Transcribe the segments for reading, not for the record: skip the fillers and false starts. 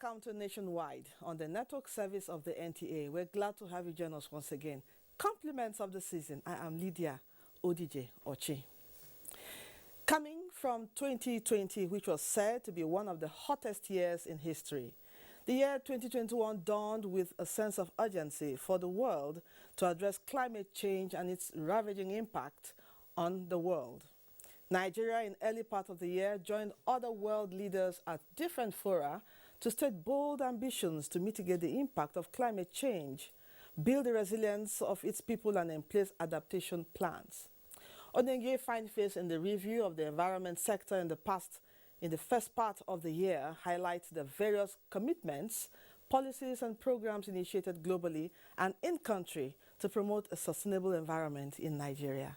Welcome to Nationwide on the network service of the NTA. We're glad to have you join us once again. Compliments of the season. I am Lydia Odije Ochi. Coming from 2020, which was said to be one of the hottest years in history, the year 2021 dawned with a sense of urgency for the world to address climate change and its ravaging impact on the world. Nigeria, in early part of the year, joined other world leaders at different fora to state bold ambitions to mitigate the impact of climate change, build the resilience of its people, and in place adaptation plans. Onenge find face in the review of the environment sector in the first part of the year highlights the various commitments, policies and programs initiated globally and in country to promote a sustainable environment in Nigeria.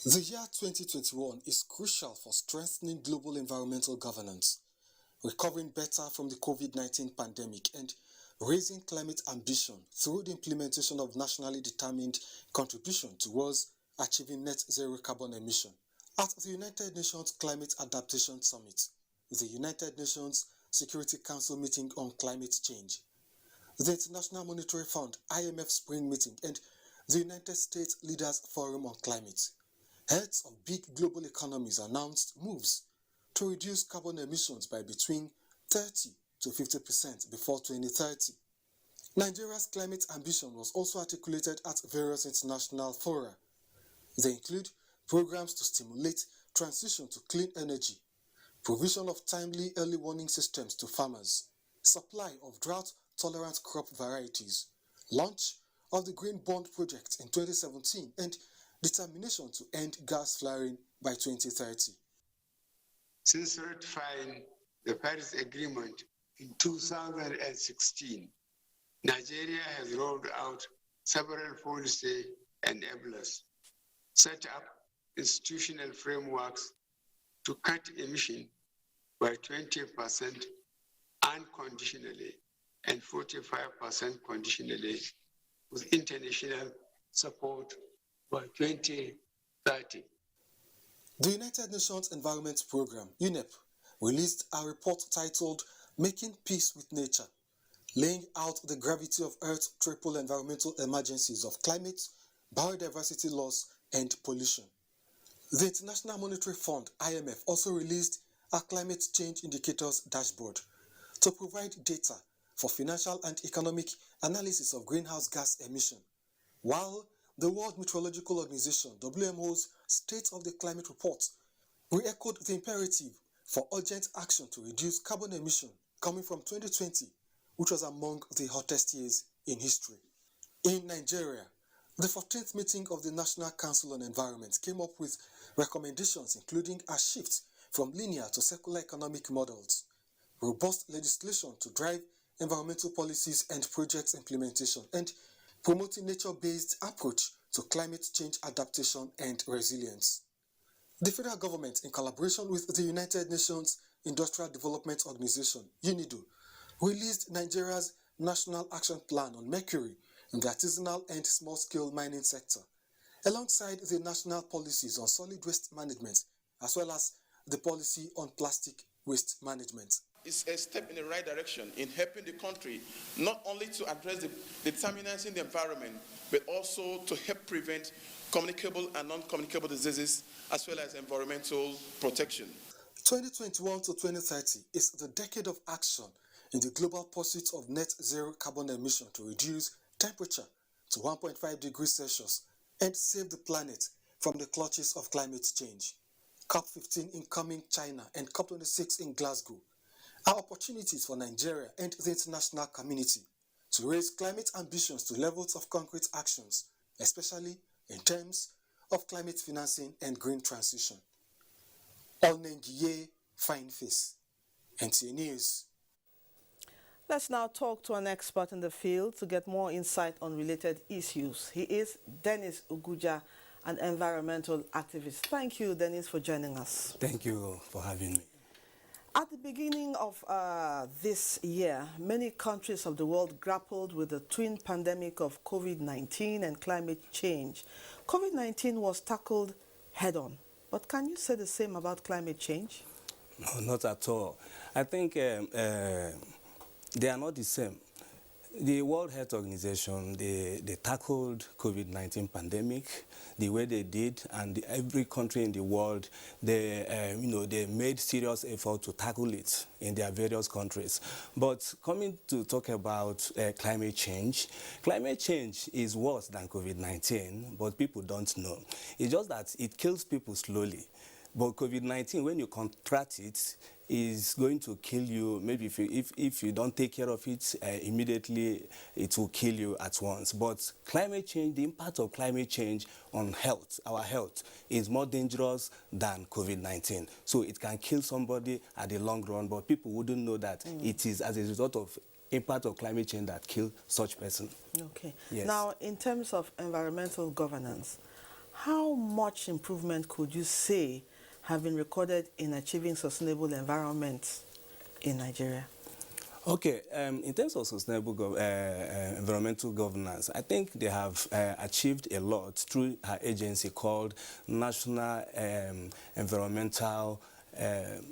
The year 2021 is crucial for strengthening global environmental governance, recovering better from the COVID-19 pandemic, and raising climate ambition through the implementation of nationally determined contribution towards achieving net zero carbon emission. At the United Nations Climate Adaptation Summit, the United Nations Security Council meeting on climate change, the International Monetary Fund IMF Spring meeting, and the United States Leaders Forum on Climate, heads of big global economies announced moves to reduce carbon emissions by between 30 to 50% before 2030. Nigeria's climate ambition was also articulated at various international fora. They include programs to stimulate transition to clean energy, provision of timely early warning systems to farmers, supply of drought-tolerant crop varieties, launch of the Green Bond project in 2017, and determination to end gas flaring by 2030. Since ratifying the Paris Agreement in 2016, Nigeria has rolled out several policy enablers, set up institutional frameworks to cut emission by 20% unconditionally and 45% conditionally, with international support by 2030. The United Nations Environment Programme, UNEP, released a report titled Making Peace with Nature, laying out the gravity of Earth's triple environmental emergencies of climate, biodiversity loss, and pollution. The International Monetary Fund, IMF, also released a climate change indicators dashboard to provide data for financial and economic analysis of greenhouse gas emission, while the World Meteorological Organization, WMO's State of the Climate Report, re-echoed the imperative for urgent action to reduce carbon emission coming from 2020, which was among the hottest years in history. In Nigeria, the 14th meeting of the National Council on Environment came up with recommendations including a shift from linear to circular economic models, robust legislation to drive environmental policies and project implementation, and promoting nature-based approach to climate change adaptation and resilience. The federal government, in collaboration with the United Nations Industrial Development Organization, UNIDO, released Nigeria's National Action Plan on mercury in the artisanal and small-scale mining sector, alongside the national policies on solid waste management, as well as the policy on plastic waste management. It's a step in the right direction in helping the country not only to address the determinants in the environment, but also to help prevent communicable and non-communicable diseases, as well as environmental protection. 2021 to 2030 is the decade of action in the global pursuit of net zero carbon emission to reduce temperature to 1.5 degrees Celsius and save the planet from the clutches of climate change. COP15 in coming China and COP26 in Glasgow are opportunities for Nigeria and the international community to raise climate ambitions to levels of concrete actions, especially in terms of climate financing and green transition. Onenge Fine Face, NTA News. Let's now talk to an expert in the field to get more insight on related issues. He is Dennis Uguja, an environmental activist. Thank you, Dennis, for joining us. Thank you for having me. At the beginning of this year, many countries of the world grappled with the twin pandemic of COVID-19 and climate change. COVID-19 was tackled head-on, but can you say the same about climate change? No, not at all. I think they are not the same. The World Health Organization, they tackled COVID-19 pandemic the way they did, and every country in the world, they made serious effort to tackle it in their various countries. But coming to talk about climate change is worse than COVID-19, but people don't know. It's just that it kills people slowly. But COVID-19, when you contract it, is going to kill you. Maybe if you don't take care of it immediately, it will kill you at once. But climate change, the impact of climate change on health, our health, is more dangerous than COVID-19. So it can kill somebody at the long run, but people wouldn't know that it is as a result of impact of climate change that kill such person. Okay. Yes. Now, in terms of environmental governance, how much improvement could you say have been recorded in achieving sustainable environment in Nigeria? Okay, in terms of sustainable environmental governance, I think they have achieved a lot through her agency called National Environmental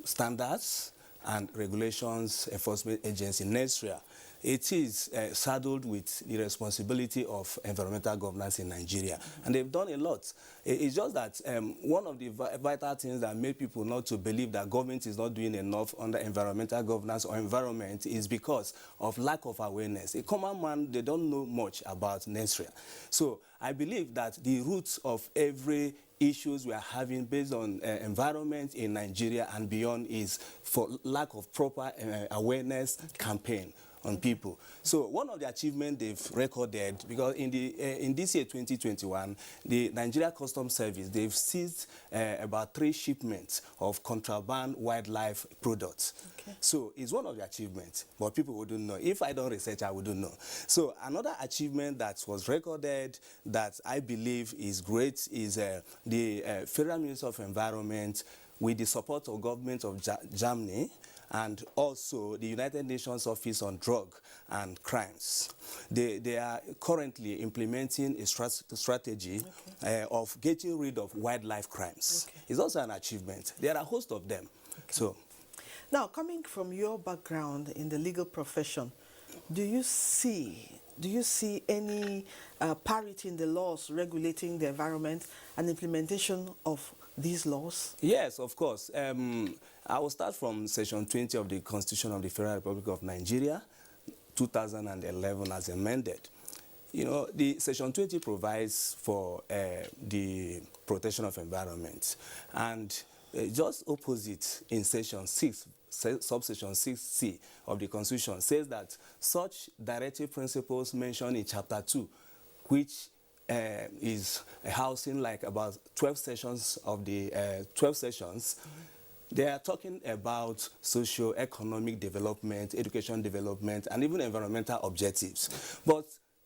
Standards and Regulations Enforcement Agency, NESRIA. It is saddled with the responsibility of environmental governance in Nigeria, and they've done a lot. It's just that one of the vital things that make people not to believe that government is not doing enough under environmental governance or environment is because of lack of awareness. A common man, they don't know much about NESRIA. So I believe that the roots of every issues we are having based on environment in Nigeria and beyond is for lack of proper awareness campaign on people. So one of the achievements they've recorded, because in this year 2021, the Nigeria Customs Service, they've seized about 3 shipments of contraband wildlife products. Okay. So it's one of the achievements, but people wouldn't know. If I don't research, I wouldn't know. So another achievement that was recorded that I believe is great is the Federal Ministry of Environment, with the support of government of Germany, and also the United Nations Office on Drug and Crimes. They are currently implementing a strategy of getting rid of wildlife crimes. Okay. It's also an achievement. There are a host of them. Okay. So, now, coming from your background in the legal profession, do you see any parity in the laws regulating the environment and implementation of these laws? Yes, of course. I will start from Section 20 of the Constitution of the Federal Republic of Nigeria, 2011 as amended. You know, the Section 20 provides for the protection of environment, and just opposite in Section 6, subsection 6C of the Constitution says that such directive principles mentioned in Chapter 2, which is housing like about 12 sessions of the 12 sessions. They are talking about socio-economic development, education development, and even environmental objectives. But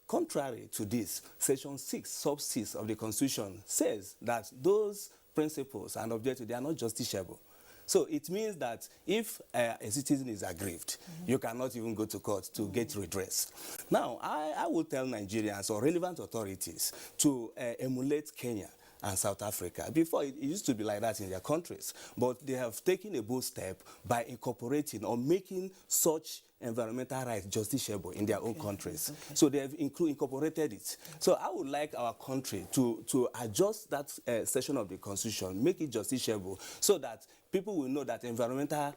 contrary to this, Section 6, sub 6 of the Constitution says that those principles and objectives, they are not justiciable. So it means that if a citizen is aggrieved, you cannot even go to court to get redress. Now, I will tell Nigerians or relevant authorities to emulate Kenya and South Africa. Before, it used to be like that in their countries, but they have taken a bold step by incorporating or making such environmental rights justiciable in their own countries. Okay. So they have incorporated it. So I would like our country to adjust that section of the Constitution, make it justiciable, so that people will know that environmental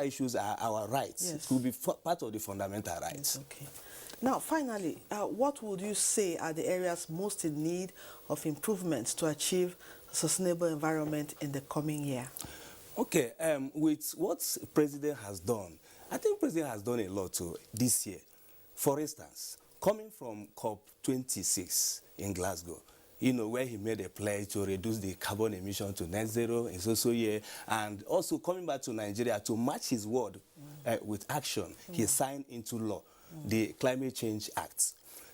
issues are our rights. Yes. It will be part of the fundamental rights. Yes, okay. Now, finally, what would you say are the areas most in need of improvements to achieve a sustainable environment in the coming year? Okay, with what the President has done, I think the President has done a lot too this year. For instance, coming from COP26 in Glasgow, you know, where he made a pledge to reduce the carbon emission to net zero in so year, and also coming back to Nigeria to match his word with action, he signed into law the Climate Change Act.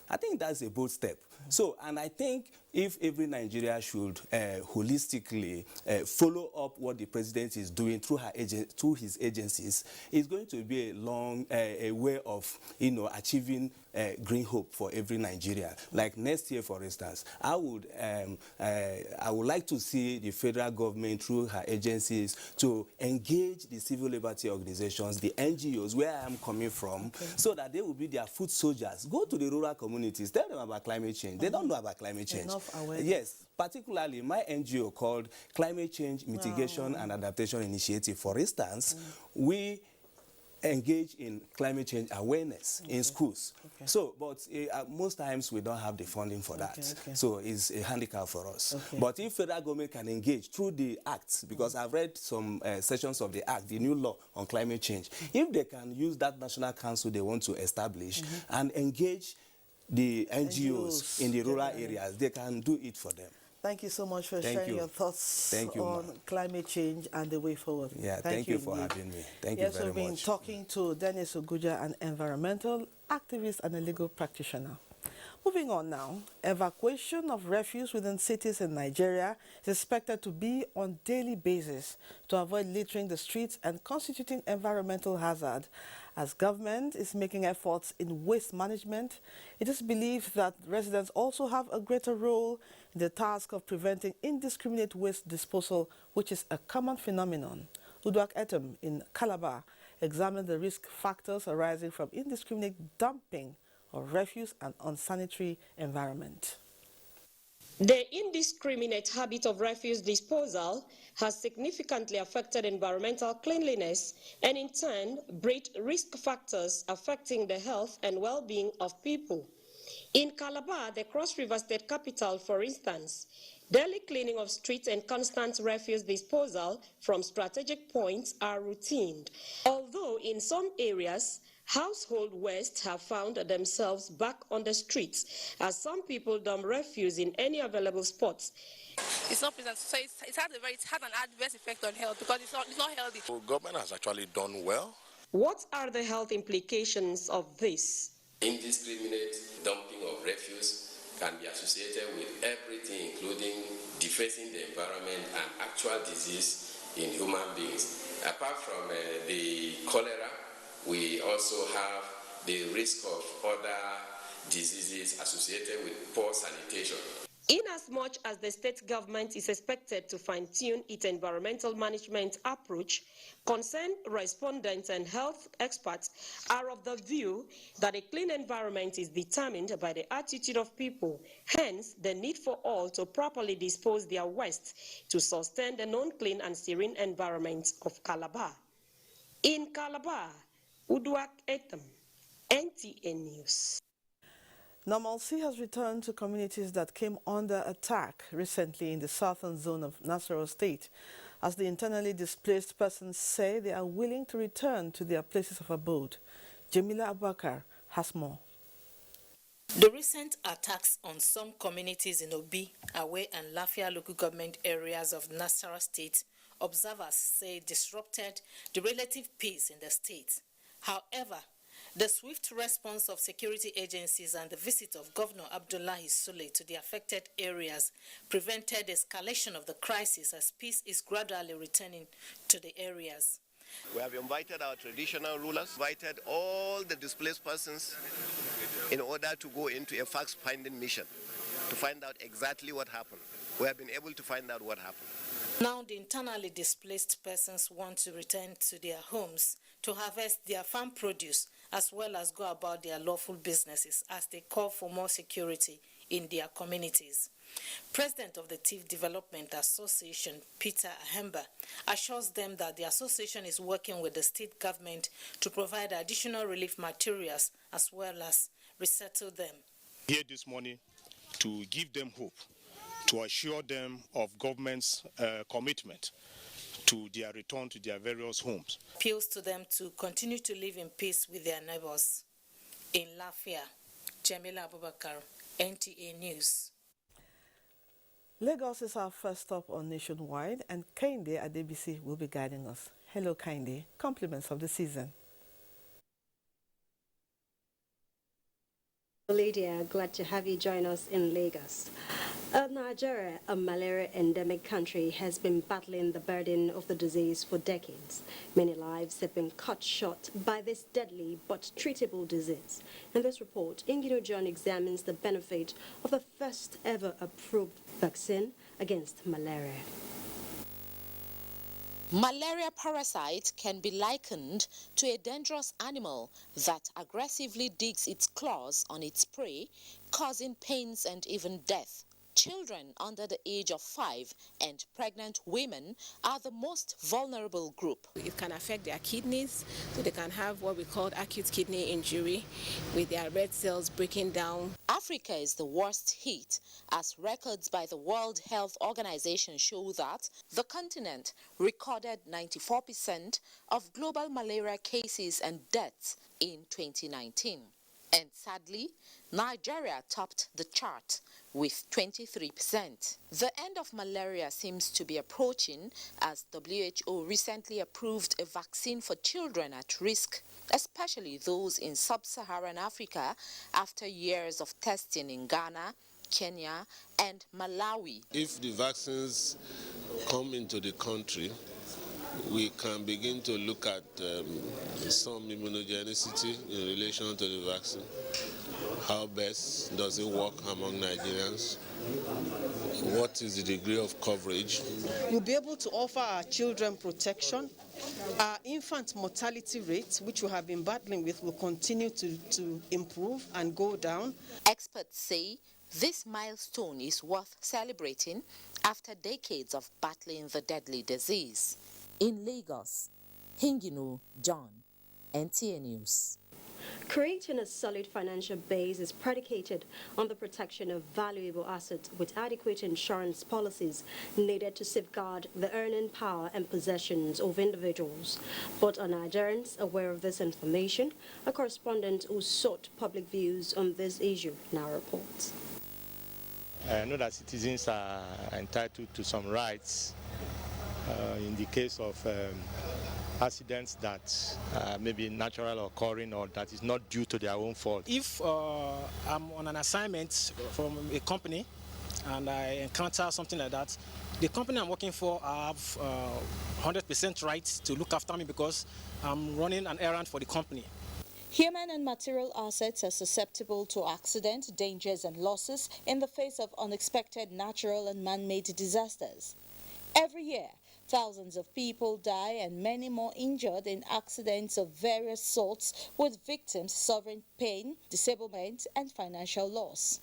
I think that's a bold step. So, and I think if every Nigeria should holistically follow up what the President is doing through his agencies, it's going to be a long way of, you know, achieving green hope for every Nigerian. Like next year, for instance, I would like to see the federal government through her agencies to engage the civil liberty organizations, the NGOs, where I am coming from, so that they will be their foot soldiers. Go to the rural communities, tell them about climate change. They don't know about climate change. Enough awareness. Yes, particularly my NGO called Climate Change Mitigation and Adaptation Initiative, for instance, we engage in climate change awareness in schools. So, but most times we don't have the funding for that. So it's a handicap for us. But if federal government can engage through the acts, because I've read some sections of the act, the new law on climate change, if they can use that national council they want to establish and engage the NGOs in the rural areas, they can do it for them. Thank you so much for sharing your thoughts on climate change and the way forward. Yeah, thank you for having me. Thank you very much. Yes, we've been talking to Dennis Oguja, an environmental activist and a legal practitioner. Moving on now, evacuation of refuse within cities in Nigeria is expected to be on daily basis to avoid littering the streets and constituting environmental hazard. As government is making efforts in waste management, it is believed that residents also have a greater role in the task of preventing indiscriminate waste disposal, which is a common phenomenon. Uduak Etem in Calabar examined the risk factors arising from indiscriminate dumping of refuse and unsanitary environment. The indiscriminate habit of refuse disposal has significantly affected environmental cleanliness and in turn breed risk factors affecting the health and well-being of people. In Calabar, the Cross River State capital, for instance, daily cleaning of streets and constant refuse disposal from strategic points are routine. Although in some areas, household waste have found themselves back on the streets as some people dump refuse in any available spots. It's not present, so it has an adverse effect on health because it's not healthy. So government has actually done well. What are the health implications of this? Indiscriminate dumping of refuse can be associated with everything, including defacing the environment and actual disease in human beings. Apart from the cholera, we also have the risk of other diseases associated with poor sanitation. Inasmuch as the state government is expected to fine-tune its environmental management approach, concerned respondents and health experts are of the view that a clean environment is determined by the attitude of people, hence the need for all to properly dispose their waste to sustain the non-clean and serene environment of Calabar. In Calabar, Uduak Etem, NTA News. Normalcy has returned to communities that came under attack recently in the southern zone of Nasarawa State, as the internally displaced persons say they are willing to return to their places of abode. Jamila Abubakar has more. The recent attacks on some communities in Obi, Awe and Lafia local government areas of Nasarawa State, observers say disrupted the relative peace in the state. However, the swift response of security agencies and the visit of Governor Abdullahi Sule to the affected areas prevented escalation of the crisis as peace is gradually returning to the areas. We have invited our traditional rulers, invited all the displaced persons in order to go into a fact-finding mission to find out exactly what happened. We have been able to find out what happened. Now the internally displaced persons want to return to their homes to harvest their farm produce as well as go about their lawful businesses as they call for more security in their communities. President of the Thief Development Association, Peter Ahemba, assures them that the association is working with the state government to provide additional relief materials as well as resettle them. Here this morning to give them hope, to assure them of government's commitment to their return to their various homes. Appeals to them to continue to live in peace with their neighbors. In Lafia, Jamila Abubakar, NTA News. Lagos is our first stop on Nationwide, and Kainde Adebisi will be guiding us. Hello, Kainde. Compliments of the season. Lydia, glad to have you join us in Lagos. Nigeria, a malaria endemic country, has been battling the burden of the disease for decades. Many lives have been cut short by this deadly but treatable disease. In this report, Ingino John examines the benefit of the first ever approved vaccine against malaria. Malaria parasite can be likened to a dangerous animal that aggressively digs its claws on its prey, causing pains and even death. Children under the age of 5 and pregnant women are the most vulnerable group. It can affect their kidneys, so they can have what we call acute kidney injury, with their red cells breaking down. Africa is the worst hit, as records by the World Health Organization show that the continent recorded 94% of global malaria cases and deaths in 2019. And sadly, Nigeria topped the chart with 23%. The end of malaria seems to be approaching, as WHO recently approved a vaccine for children at risk, especially those in sub-Saharan Africa, after years of testing in Ghana, Kenya, and Malawi. If the vaccines come into the country, we can begin to look at some immunogenicity in relation to the vaccine. How best does it work among Nigerians? What is the degree of coverage? We'll be able to offer our children protection. Our infant mortality rate, which we have been battling with, will continue to improve and go down. Experts say this milestone is worth celebrating after decades of battling the deadly disease. In Lagos, Hingino John, NTA News. Creating a solid financial base is predicated on the protection of valuable assets with adequate insurance policies needed to safeguard the earning power and possessions of individuals. But are Nigerians aware of this information? A correspondent who sought public views on this issue now reports. I know that citizens are entitled to some rights in the case of accidents that may be natural occurring or that is not due to their own fault. If I'm on an assignment from a company and I encounter something like that, the company I'm working for, I have 100% right to look after me because I'm running an errand for the company. Human and material assets are susceptible to accidents, dangers and losses in the face of unexpected natural and man-made disasters. Every year, thousands of people die and many more injured in accidents of various sorts, with victims suffering pain, disablement and financial loss.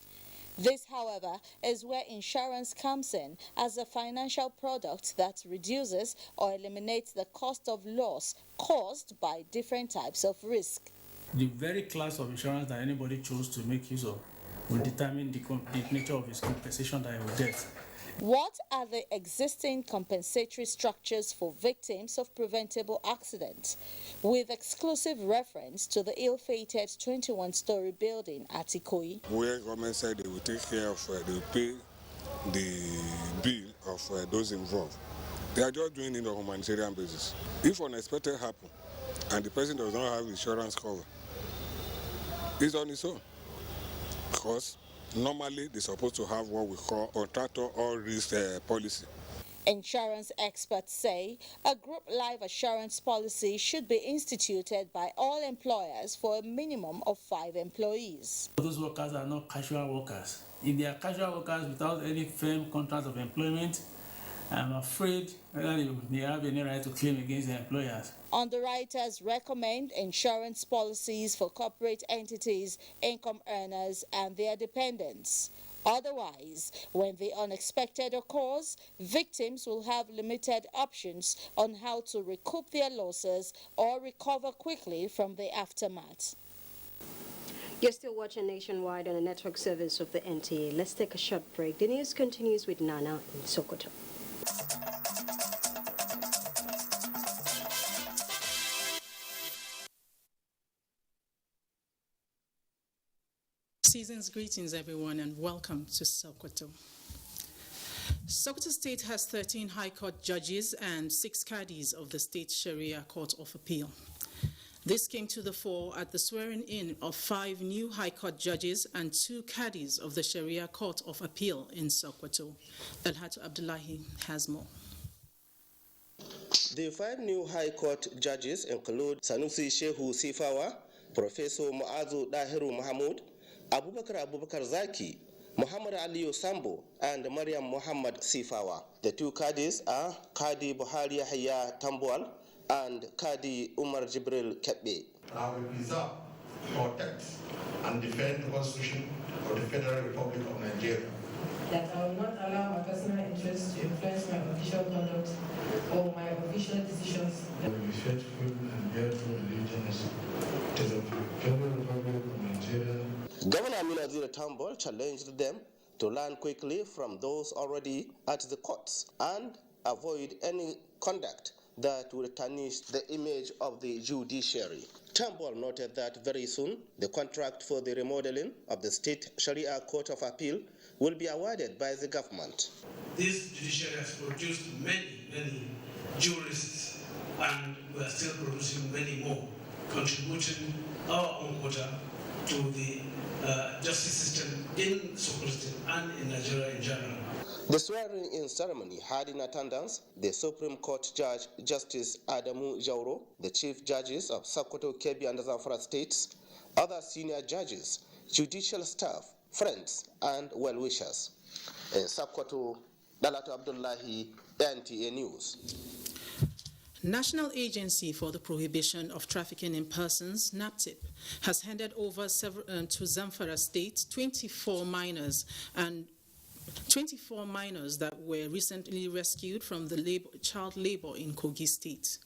This, however, is where insurance comes in as a financial product that reduces or eliminates the cost of loss caused by different types of risk. The very class of insurance that anybody chose to make use of will determine the nature of his compensation that he will get. What are the existing compensatory structures for victims of preventable accidents, with exclusive reference to the ill-fated 21-story building at Ikoyi? Where government said they will take care of, they will pay the bill of those involved. They are just doing it on a humanitarian basis. If unexpected happen and the person does not have insurance cover, it's on its own. Because normally, they're supposed to have what we call contractor or risk policy. Insurance experts say a group life assurance policy should be instituted by all employers for a minimum of 5 employees. Those workers are not casual workers. If they are casual workers without any firm contract of employment, I'm afraid whether they have any right to claim against their employers. Underwriters recommend insurance policies for corporate entities, income earners, and their dependents. Otherwise, when the unexpected occurs, victims will have limited options on how to recoup their losses or recover quickly from the aftermath. You're still watching Nationwide on the network service of the NTA. Let's take a short break. The news continues with Nana in Sokoto. Season's greetings, everyone, and welcome to Sokoto. Sokoto State has 13 High Court judges and 6 cadis of the State Sharia Court of Appeal. This came to the fore at the swearing-in of 5 new High Court judges and 2 caddies of the Sharia Court of Appeal in Sokoto. Elhatu Abdullahi has more. The 5 new High Court judges include Sanusi Shehu Sifawa, Professor Muazu Dahiru Mahmoud, Abubakar Zaki, Muhammad Aliyu Sambo, and Maryam Muhammad Sifawa. The 2 caddies are Qadi Buhari Yahya Tambuwal and Qadi Umar Jibril Kebbe. I will preserve, protect, and defend the Constitution of the Federal Republic of Nigeria. That I will not allow my personal interests to influence my official conduct or my official decisions. I will be faithful and bear true allegiance to the Federal Republic of Nigeria. Governor Aminazir Tambol challenged them to learn quickly from those already at the courts and avoid any conduct that would tarnish the image of the judiciary. Tambol noted that very soon the contract for the remodeling of the State Sharia Court of Appeal will be awarded by the government. This judiciary has produced many jurists, and we are still producing many more, contributing our own quota to the justice system in Sokoto State and in Nigeria in general. The swearing-in ceremony had in attendance the Supreme Court Judge Justice Adamu Jauro, the Chief Judges of Sokoto, Kebbi, and Zamfara States, other senior judges, judicial staff, friends, and well-wishers. In Sokoto, Dalatu Abdullahi, NTA News. National Agency for the Prohibition of Trafficking in Persons, NAPTIP, has handed over to Zamfara State 24 minors that were recently rescued from the child labor in Kogi State.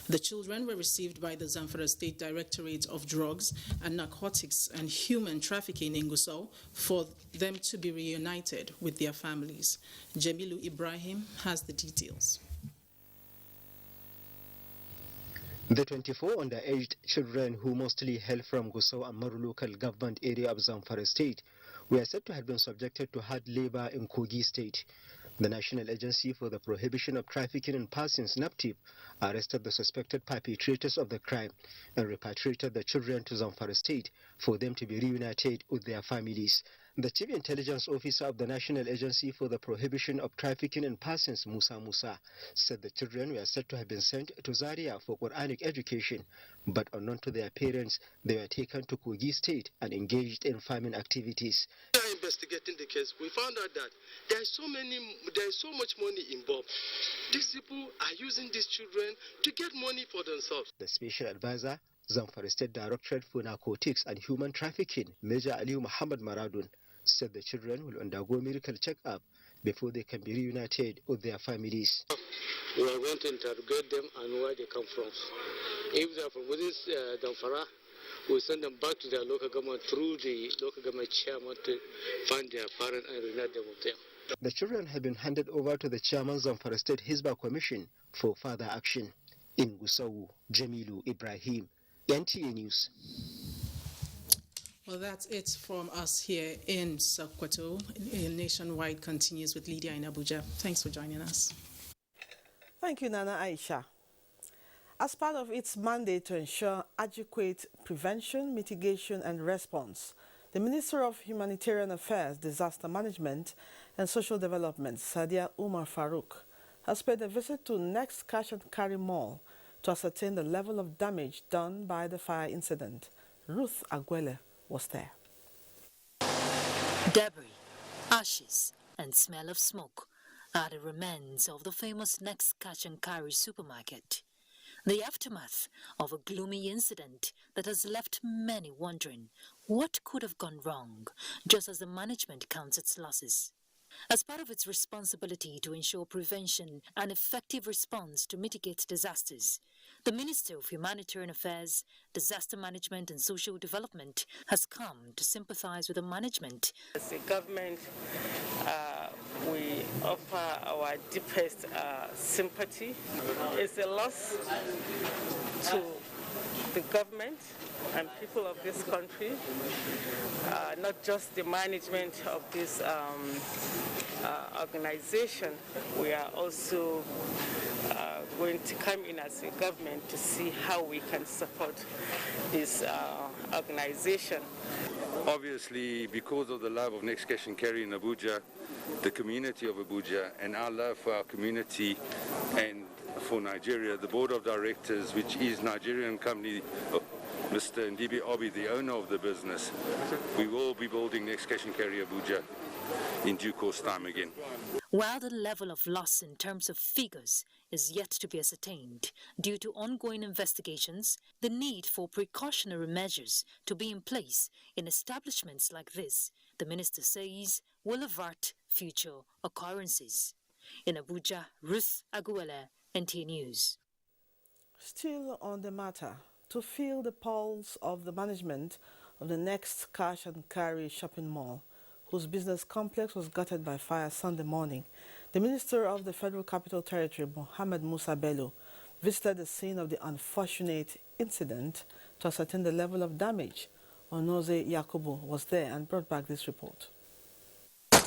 The children were received by the Zamfara State Directorate of Drugs and Narcotics and Human Trafficking in Gusau for them to be reunited with their families. Jamilu Ibrahim has the details. The 24 underaged children who mostly hail from Gusau and Maru local government area of Zamfara State were said to have been subjected to hard labor in Kogi State. The National Agency for the Prohibition of Trafficking in Persons, NAPTIP, arrested the suspected perpetrators of the crime and repatriated the children to Zamfara State for them to be reunited with their families. The Chief Intelligence Officer of the National Agency for the Prohibition of Trafficking in Persons, Musa, said the children were said to have been sent to Zaria for Quranic education, but unknown to their parents, they were taken to Kogi State and engaged in farming activities. Investigating the case, we found out that there is so much money involved. These people are using these children to get money for themselves. The Special Advisor, Zamfara State Directorate for Narcotics and Human Trafficking, Major Aliyu Muhammad Maradun, said the children will undergo medical check-up before they can be reunited with their families. We are going to interrogate them and where they come from. If they are from within Zamfara, we send them back to their local government through the local government chairman to find their parents and reunite them with them. The children have been handed over to the chairman of Zamfara State Hizbah Commission for further action. In Gusau, Jamilu Ibrahim, NTA News. Well, that's it from us here in Sokoto. Nationwide continues with Lydia in Abuja. Thanks for joining us. Thank you, Nana Aisha. As part of its mandate to ensure adequate prevention, mitigation, and response, the Minister of Humanitarian Affairs, Disaster Management, and Social Development, Sadia Umar Farouk, has paid a visit to Next Cash and Carry Mall to ascertain the level of damage done by the fire incident. Ruth Aguele was there. Debris, ashes, and smell of smoke are the remains of the famous Next Cash and Carry supermarket. The aftermath of a gloomy incident that has left many wondering what could have gone wrong, just as the management counts its losses. As part of its responsibility to ensure prevention and effective response to mitigate disasters, the Minister of Humanitarian Affairs, Disaster Management and Social Development has come to sympathize with the management. As a government, we offer our deepest sympathy. It's a loss to the government and people of this country, not just the management of this organization. We are also going to come in as a government to see how we can support this organization. Obviously, because of the love of Next Cash and Carry in Abuja, the community of Abuja, and our love for our community and for Nigeria, the board of directors, which is Nigerian company, Mr. Ndibi Obi, the owner of the business, we will be building Next Cash and Carry Abuja in due course time again. While the level of loss in terms of figures is yet to be ascertained due to ongoing investigations, the need for precautionary measures to be in place in establishments like this, the minister says, will avert future occurrences. In Abuja, Ruth Aguele, NTA News. Still on the matter, to feel the pulse of the management of the Next Cash and Carry shopping mall, whose business complex was gutted by fire Sunday morning, the Minister of the Federal Capital Territory, Mohammed Musa Bello, visited the scene of the unfortunate incident to ascertain the level of damage. Onoze Yakubu was there and brought back this report. On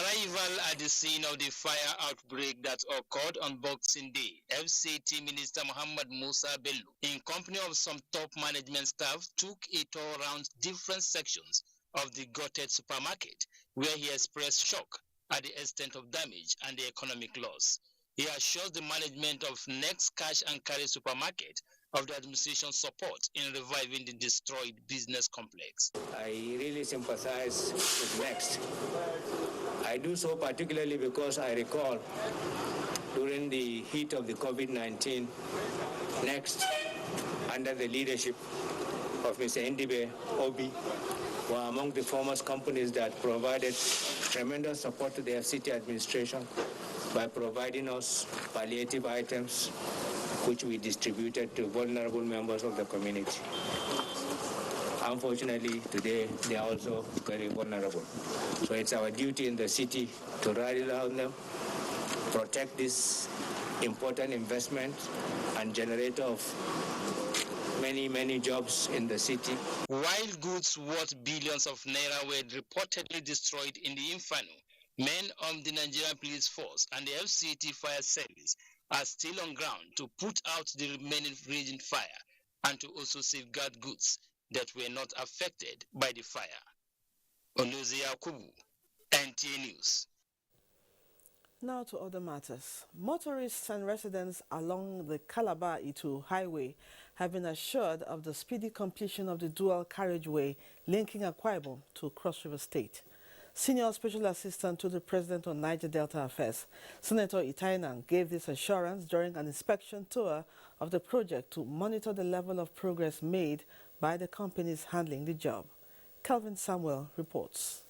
arrival at the scene of the fire outbreak that occurred on Boxing Day, FCT Minister Mohammed Musa Bello, in company of some top management staff, took a tour around different sections of the gutted supermarket, where he expressed shock at the extent of damage and the economic loss. He assures the management of Next Cash and Carry supermarket of the administration's support in reviving the destroyed business complex. I really sympathize with Next. I do so particularly because I recall during the heat of the COVID-19, Next, under the leadership of Mr. Ndibi Obi, were among the foremost companies that provided tremendous support to the FCT administration by providing us palliative items which we distributed to vulnerable members of the community. Unfortunately, today they are also very vulnerable. So it's our duty in the city to rally around them, protect this important investment and generator of many jobs in the city. While goods worth billions of naira were reportedly destroyed in the inferno, men on the Nigerian police force and the FCT fire service are still on ground to put out the remaining raging fire and to also safeguard goods that were not affected by the fire. Onoze Yakubu, NTA News. Now to other matters. Motorists and residents along the Calabar-Itu highway have been assured of the speedy completion of the dual carriageway linking Akwa Ibom to Cross River State. Senior Special Assistant to the President on Niger Delta Affairs, Senator Itainan, gave this assurance during an inspection tour of the project to monitor the level of progress made by the companies handling the job. Calvin Samuel reports.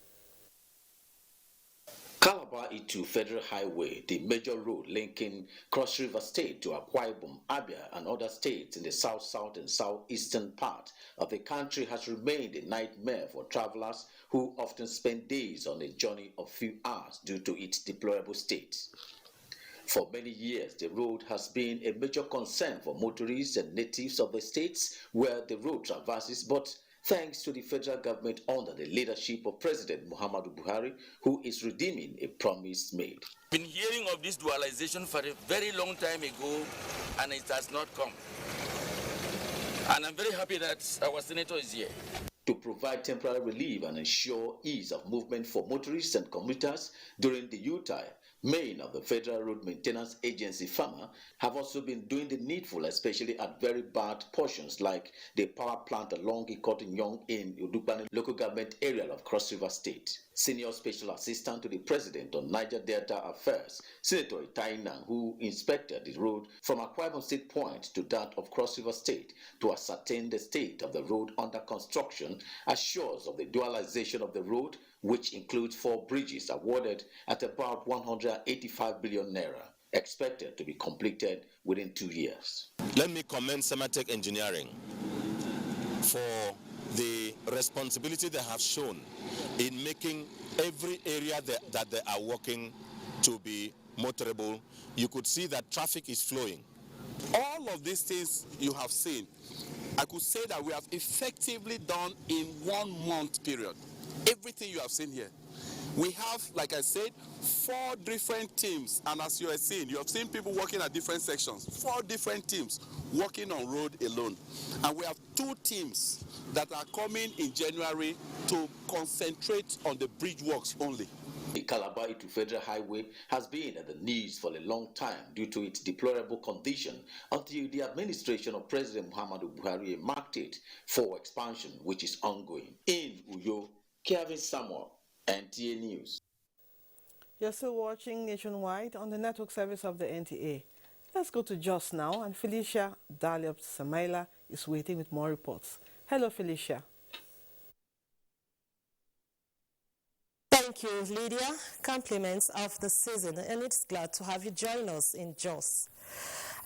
Calabar-Itu Federal Highway, the major road linking Cross River State to Akwa Ibom, Abia, and other states in the south and southeastern part of the country, has remained a nightmare for travelers who often spend days on a journey of few hours due to its deplorable state. For many years, the road has been a major concern for motorists and natives of the states where the road traverses, but thanks to the federal government under the leadership of President Muhammadu Buhari, who is redeeming a promise made. Been hearing of this dualization for a very long time ago, and it has not come. And I'm very happy that our senator is here. To provide temporary relief and ensure ease of movement for motorists and commuters during the U-turn, men of the Federal Road Maintenance Agency, FAMA, have also been doing the needful, especially at very bad portions like the power plant along Ikotin-Yong in Udukbani local government area of Cross River State. Senior Special Assistant to the President on Niger Delta Affairs, Senator Itainan, who inspected the road from Akwa Ibom State Point to that of Cross River State to ascertain the state of the road under construction, assures of the dualization of the road, which includes 4 bridges awarded at about 185 billion naira, expected to be completed within 2 years. Let me commend Sematech Engineering for the responsibility they have shown in making every area that they are working to be motorable. You could see that traffic is flowing. All all of these things you have seen, I could say that we have effectively done in 1 month period. Everything you have seen here. We have, like I said, 4 different teams, and as you have seen, you have seen people working at different sections. 4 different teams working on road alone. And we have 2 teams that are coming in January to concentrate on the bridge works only. The Calabar to Federal Highway has been at the knees for a long time due to its deplorable condition until the administration of President Muhammadu Buhari marked it for expansion, which is ongoing. In Uyo, Kevin Samuel, NTA News. You're still watching Nationwide on the network service of the NTA. Let's go to Jos now, and Felicia Daliop Samaila is waiting with more reports. Hello, Felicia. Thank you, Lydia. Compliments of the season, and it's glad to have you join us in Jos.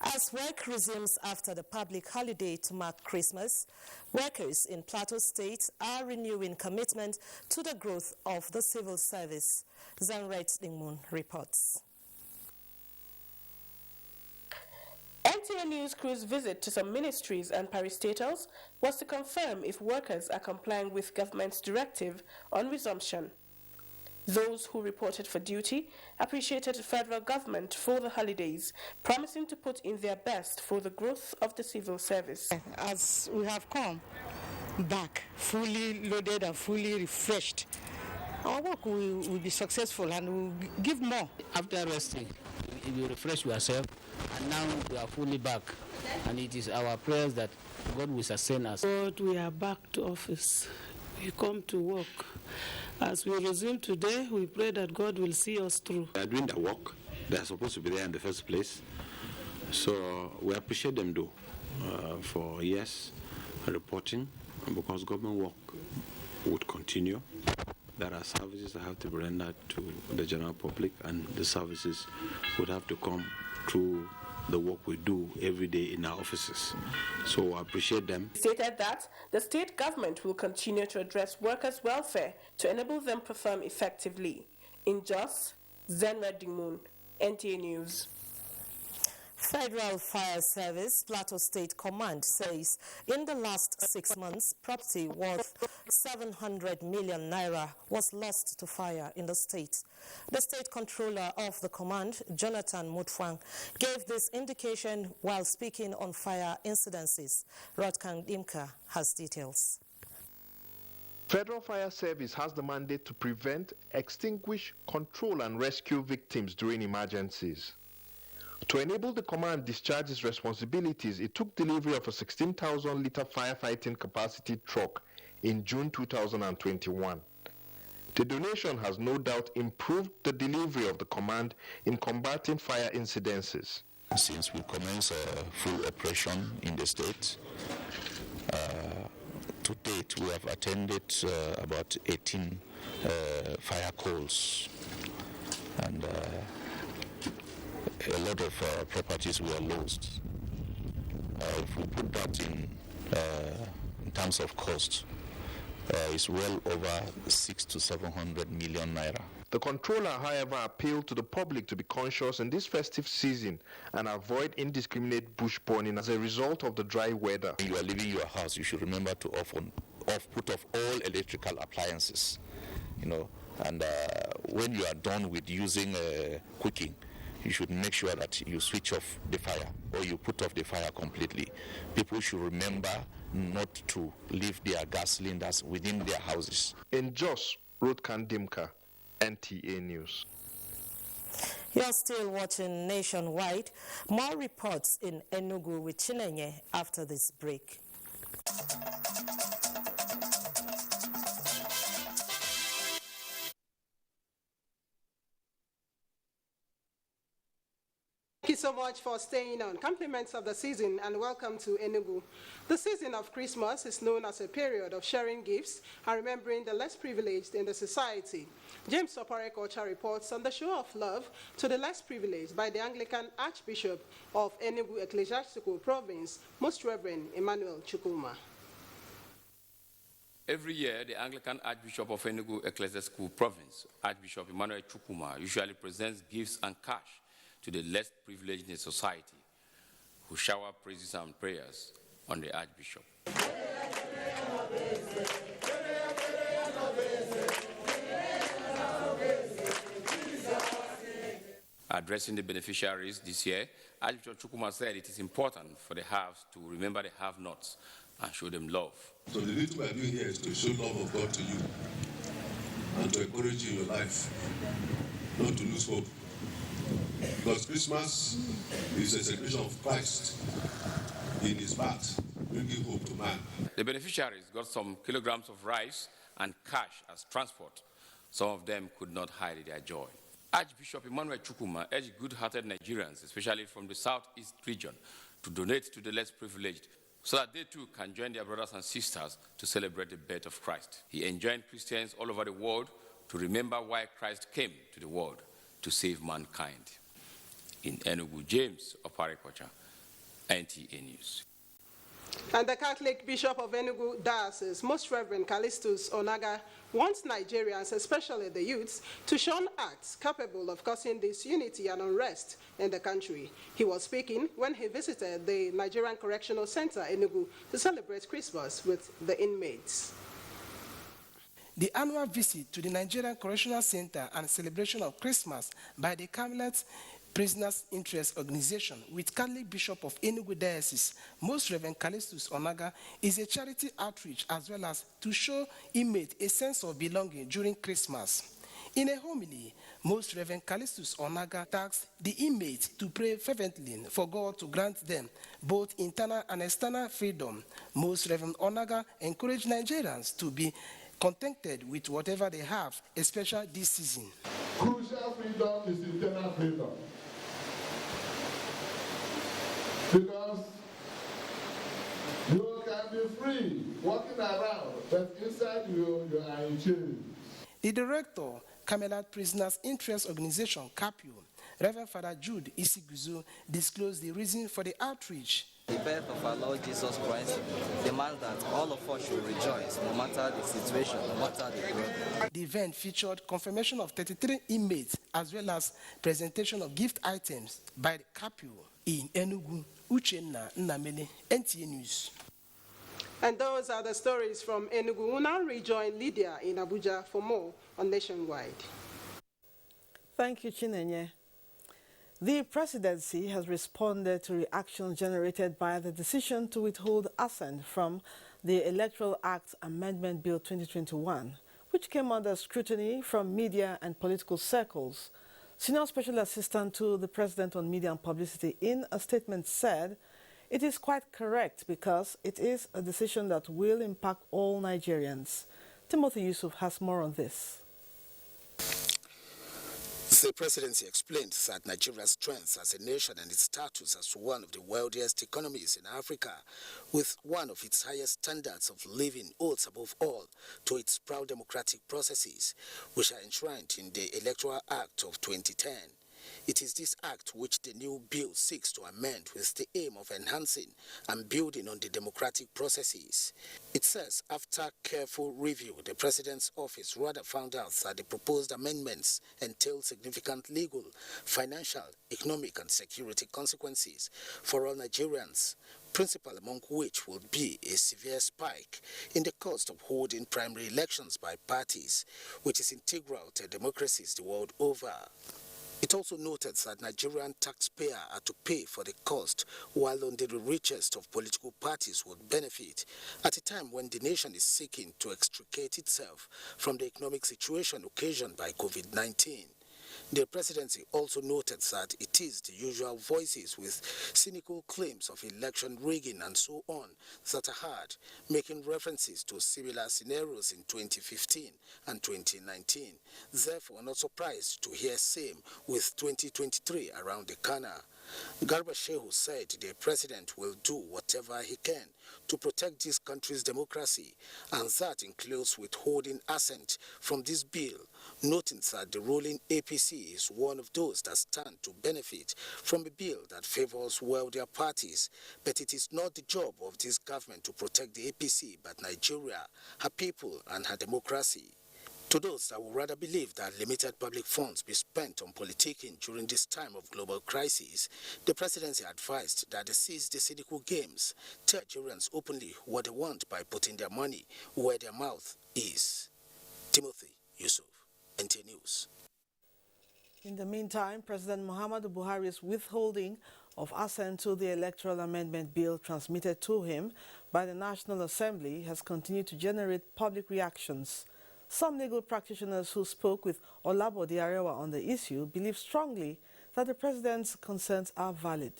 As work resumes after the public holiday to mark Christmas, workers in Plateau State are renewing commitment to the growth of the civil service. Zanret Dingmun reports. NTA News crew's visit to some ministries and parastatals was to confirm if workers are complying with government's directive on resumption. Those who reported for duty appreciated the federal government for the holidays, promising to put in their best for the growth of the civil service. As we have come back fully loaded and fully refreshed, our work will be successful and will give more. After resting, we refresh ourselves, and now we are fully back. And it is our prayers that God will sustain us. God, we are back to office. We come to work. As we resume today, we pray that God will see us through. They are doing their work. They are supposed to be there in the first place. So we appreciate them though for reporting, because government work would continue. There are services that have to be rendered to the general public, and the services would have to come through the work we do every day in our offices. So I appreciate them. He stated that the state government will continue to address workers' welfare to enable them perform effectively. In Jos, Zenra Dingmun, NTA News. Federal Fire Service Plateau State Command says in the last 6 months, property worth 700 million naira was lost to fire in the state. The state controller of the command, Jonathan Mutfwang, gave this indication while speaking on fire incidences. Rodkan Dimka has details. Federal Fire Service has the mandate to prevent, extinguish, control and rescue victims during emergencies. To enable the command discharge its responsibilities, it took delivery of a 16,000-litre firefighting capacity truck in June 2021. The donation has no doubt improved the delivery of the command in combating fire incidences. Since we commenced full operation in the state, to date we have attended about 18 fire calls, and a lot of properties were lost. If we put that in terms of cost, it's well over 600 to 700 million naira. The controller, however, appealed to the public to be conscious in this festive season and avoid indiscriminate bush burning as a result of the dry weather. When you are leaving your house, you should remember to put off all electrical appliances, and when you are done with using cooking, you should make sure that you switch off the fire or you put off the fire completely. People should remember not to leave their gas cylinders within their houses. In Jos, Rodkan Dimka, NTA News. You're still watching Nationwide. More reports in Enugu with Chinenye after this break. Thank you so much for staying on. Compliments of the season and welcome to Enugu. The season of Christmas is known as a period of sharing gifts and remembering the less privileged in the society. James Soparek Ocha reports on the show of love to the less privileged by the Anglican Archbishop of Enugu Ecclesiastical Province, Most Reverend Emmanuel Chukwuma. Every year, the Anglican Archbishop of Enugu Ecclesiastical Province, Archbishop Emmanuel Chukwuma, usually presents gifts and cash to the less privileged in society, who shower praises and prayers on the Archbishop. Addressing the beneficiaries this year, Archbishop Chukwuma said it is important for the haves to remember the have-nots and show them love. So the little we are doing here is to show love of God to you and to encourage you in your life, not to lose hope. Because Christmas is a celebration of Christ in his birth, bringing hope to man. The beneficiaries got some kilograms of rice and cash as transport. Some of them could not hide their joy. Archbishop Emmanuel Chukwuma urged good-hearted Nigerians, especially from the southeast region, to donate to the less privileged so that they too can join their brothers and sisters to celebrate the birth of Christ. He enjoined Christians all over the world to remember why Christ came to the world, to save mankind. In Enugu, James Oparekocha, NTA News. And the Catholic Bishop of Enugu Diocese, Most Reverend Callistus Onaga, wants Nigerians, especially the youths, to shun acts capable of causing disunity and unrest in the country. He was speaking when he visited the Nigerian Correctional Center, Enugu, to celebrate Christmas with the inmates. The annual visit to the Nigerian Correctional Center and celebration of Christmas by the Carmelite Prisoners' Interest Organization with Catholic Bishop of Enugu Diocese, Most Reverend Callistus Onaga, is a charity outreach as well as to show inmates a sense of belonging during Christmas. In a homily, Most Reverend Callistus Onaga asks the inmates to pray fervently for God to grant them both internal and external freedom. Most Reverend Onaga encouraged Nigerians to be contented with whatever they have, especially this season. Crucial freedom is internal freedom. Because you can be free walking around, but inside you are in chains. The director, Carmelite Prisoners' Interest Organization, CAPIO, Reverend Father Jude Isiguzu, disclosed the reason for the outreach. The birth of our Lord Jesus Christ demands that all of us should rejoice, no matter the situation, no matter the problem. The event featured confirmation of 33 inmates as well as presentation of gift items by the CAPIO in Enugu. Uchenna Nnamele, NTA News. And those are the stories from Enugu. We'll now rejoin Lydia in Abuja for more on Nationwide. Thank you, Chinenye. The presidency has responded to reactions generated by the decision to withhold assent from the Electoral Act Amendment Bill 2021, which came under scrutiny from media and political circles. Senior Special Assistant to the President on Media and Publicity in a statement said, "It is quite correct because it is a decision that will impact all Nigerians." Timothy Yusuf has more on this. The presidency explained that Nigeria's strength as a nation and its status as one of the wealthiest economies in Africa, with one of its highest standards of living, owes above all to its proud democratic processes, which are enshrined in the Electoral Act of 2010. It is this act which the new bill seeks to amend with the aim of enhancing and building on the democratic processes. It says after careful review, the President's office rather found out that the proposed amendments entail significant legal, financial, economic and security consequences for all Nigerians, principal among which will be a severe spike in the cost of holding primary elections by parties, which is integral to democracies the world over. It also noted that Nigerian taxpayers are to pay for the cost, while only the richest of political parties would benefit at a time when the nation is seeking to extricate itself from the economic situation occasioned by COVID-19. The presidency also noted that it is the usual voices with cynical claims of election rigging and so on that are heard, making references to similar scenarios in 2015 and 2019. Therefore, not surprised to hear same with 2023 around the corner. Garba Shehu said the president will do whatever he can to protect this country's democracy, and that includes withholding assent from this bill, noting that the ruling APC is one of those that stand to benefit from a bill that favors wealthier parties, but it is not the job of this government to protect the APC, but Nigeria, her people and her democracy. To those that would rather believe that limited public funds be spent on politicking during this time of global crisis, the presidency advised that they cease the cynical games, tell Nigerians openly what they want by putting their money where their mouth is. Timothy Yusuf, NTA News. In the meantime, President Muhammadu Buhari's withholding of assent to the Electoral Amendment Bill transmitted to him by the National Assembly has continued to generate public reactions. Some legal practitioners who spoke with Olabode Arewa on the issue believe strongly that the president's concerns are valid.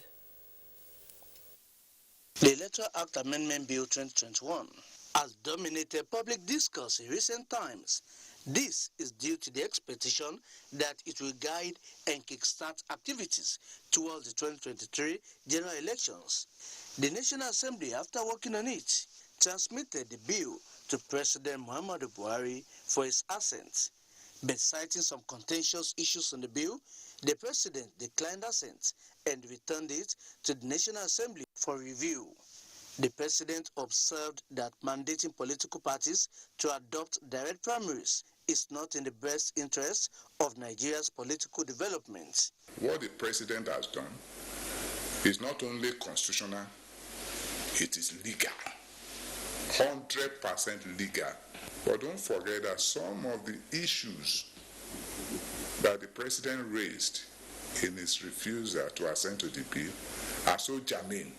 The Electoral Act Amendment Bill 2021 has dominated public discourse in recent times. This is due to the expectation that it will guide and kickstart activities towards the 2023 general elections. The National Assembly, after working on it, transmitted the bill to President Muhammadu Buhari for his assent. But citing some contentious issues on the bill, the president declined assent and returned it to the National Assembly for review. The president observed that mandating political parties to adopt direct primaries is not in the best interest of Nigeria's political development. What the president has done is not only constitutional, it is legal. 100% legal. But don't forget that some of the issues that the president raised in his refusal to assent to the bill are so germane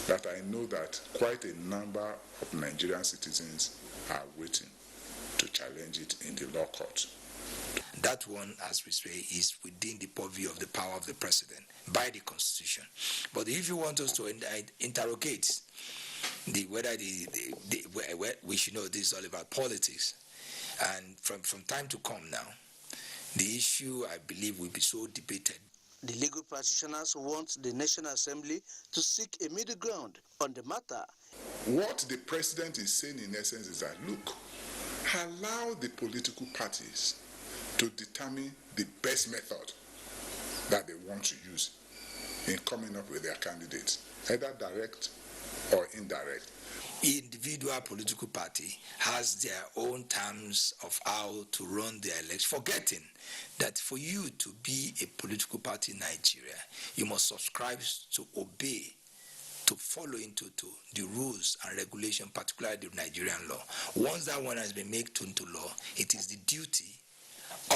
that I know that quite a number of Nigerian citizens are waiting to challenge it in the law court. That one, as we say, is within the purview of the power of the president by the Constitution. But if you want us to interrogate whether we should know this is all about politics, and from time to come now, the issue, I believe, will be so debated. The legal practitioners want the National Assembly to seek a middle ground on the matter. What the president is saying in essence is that, look, allow the political parties to determine the best method that they want to use in coming up with their candidates, either direct or indirect. Individual political party has their own terms of how to run their election, forgetting that for you to be a political party in Nigeria, you must subscribe to obey, to follow into the rules and regulation, particularly the Nigerian law. Once that one has been made into law, it is the duty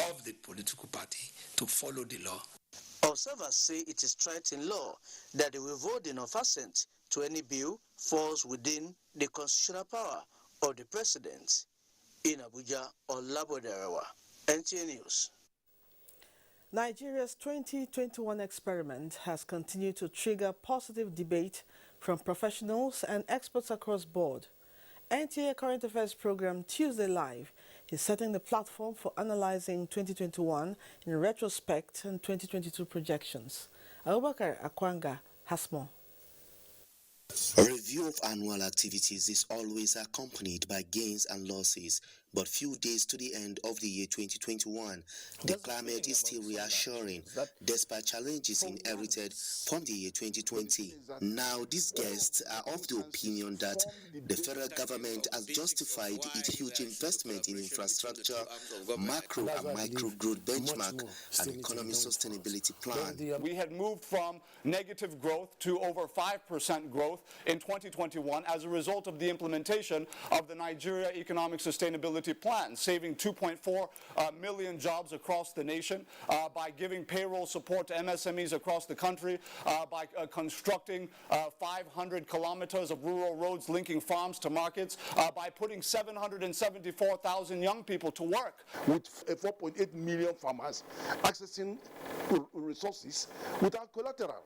of the political party to follow the law. Observers say it is right in law that the withholding of assent to any bill falls within the constitutional power of the president. In Abuja, Olabode Arewa, NTA News. Nigeria's 2021 experiment has continued to trigger positive debate from professionals and experts across board. NTA Current Affairs program Tuesday Live is setting the platform for analyzing 2021 in retrospect and 2022 projections. Abubakar Akwanga has more. A review of annual activities is always accompanied by gains and losses, but few days to the end of the year 2021, the climate is still reassuring despite challenges inherited from the year 2020. Now, these guests are of the opinion that the federal government has justified its huge investment in infrastructure, macro and micro growth benchmark, and economic sustainability plan. We had moved from negative growth to over 5% growth in 2021 as a result of the implementation of the Nigeria Economic Sustainability Plan, saving 2.4 million jobs across the nation, by giving payroll support to MSMEs across the country, by constructing 500 kilometers of rural roads linking farms to markets, by putting 774,000 young people to work. With 4.8 million farmers accessing resources without collateral,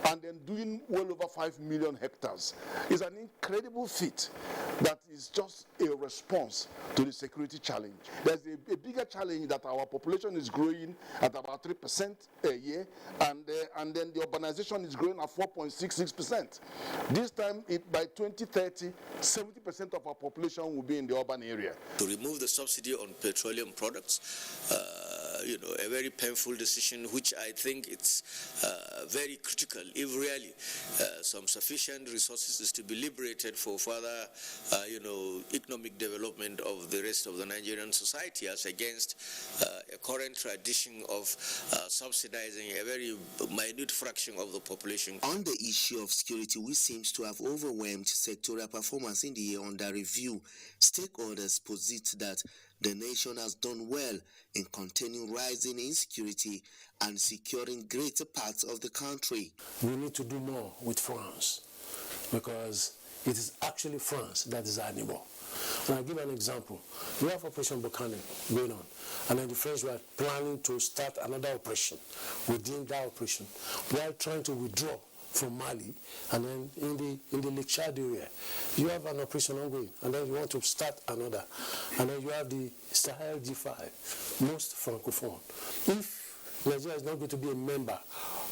and then doing well over 5 million hectares is an incredible feat that is just a response to the security challenge. There's a bigger challenge that our population is growing at about 3% a year, and then the urbanization is growing at 4.66%. This time, by 2030, 70% of our population will be in the urban area. To remove the subsidy on petroleum products, a very painful decision, which I think it's very critical. If really some sufficient resources is to be liberated for further, economic development of the rest of the Nigerian society, as against a current tradition of subsidizing a very minute fraction of the population. On the issue of security, which seems to have overwhelmed sectorial performance in the year under review, stakeholders posit that the nation has done well in containing rising insecurity and securing greater parts of the country. We need to do more with France, because it is actually France that is our neighbor. And I'll give an example. We have Operation Buchanan going on, and then the French were planning to start another operation within that operation, while trying to withdraw from Mali, and then in the Lake Chad area, you have an operation ongoing, and then you want to start another, and then you have the Sahel G5, most francophone. If Nigeria is not going to be a member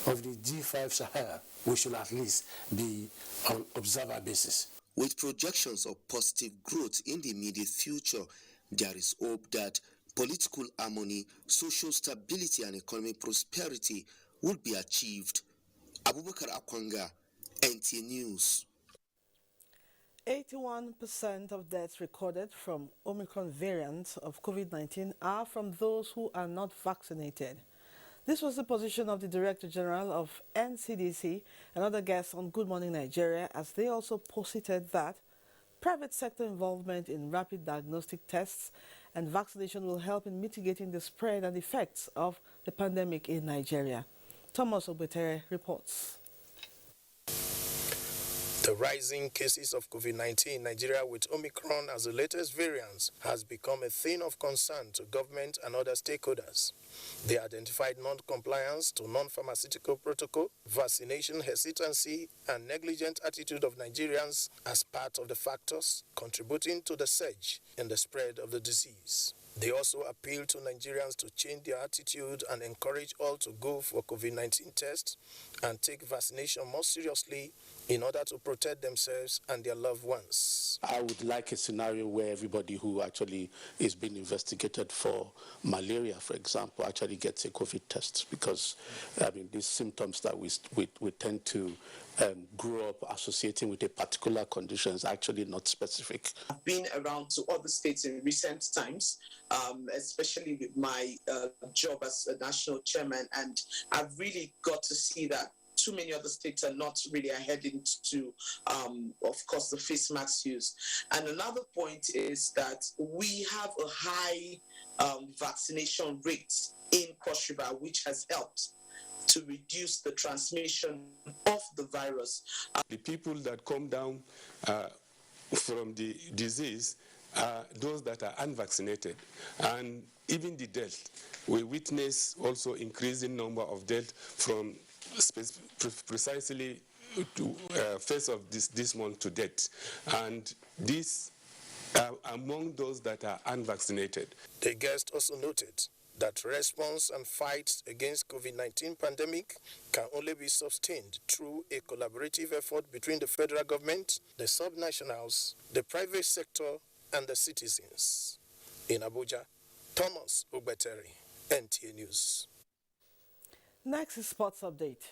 of the G5 Sahel, we should at least be on observer basis. With projections of positive growth in the immediate future, there is hope that political harmony, social stability, and economic prosperity will be achieved. Abubakar Akwanga, NTA News. 81% of deaths recorded from Omicron variant of COVID-19 are from those who are not vaccinated. This was the position of the Director General of NCDC and other guests on Good Morning Nigeria, as they also posited that private sector involvement in rapid diagnostic tests and vaccination will help in mitigating the spread and effects of the pandemic in Nigeria. Thomas Obetere reports. The rising cases of COVID-19 in Nigeria with Omicron as the latest variant has become a thing of concern to government and other stakeholders. They identified non-compliance to non-pharmaceutical protocol, vaccination hesitancy, and negligent attitude of Nigerians as part of the factors contributing to the surge in the spread of the disease. They also appealed to Nigerians to change their attitude and encourage all to go for COVID-19 tests and take vaccination more seriously in order to protect themselves and their loved ones. I would like a scenario where everybody who actually is being investigated for malaria, for example, actually gets a COVID test, because these symptoms that we tend to grow up associating with a particular condition is actually not specific. I've been around to other states in recent times, especially with my job as a national chairman, and I've really got to see that too many other states are not really adhering to, of course, the face mask use. And another point is that we have a high vaccination rate in Cross River, which has helped to reduce the transmission of the virus. The people that come down from the disease are those that are unvaccinated. And even the death, we witness also increasing number of deaths from precisely to first of this month to date. And these are among those that are unvaccinated. The guest also noted that response and fight against COVID-19 pandemic can only be sustained through a collaborative effort between the federal government, the subnationals, the private sector, and the citizens. In Abuja, Thomas Obetere, NTA News. Next is Sports Update.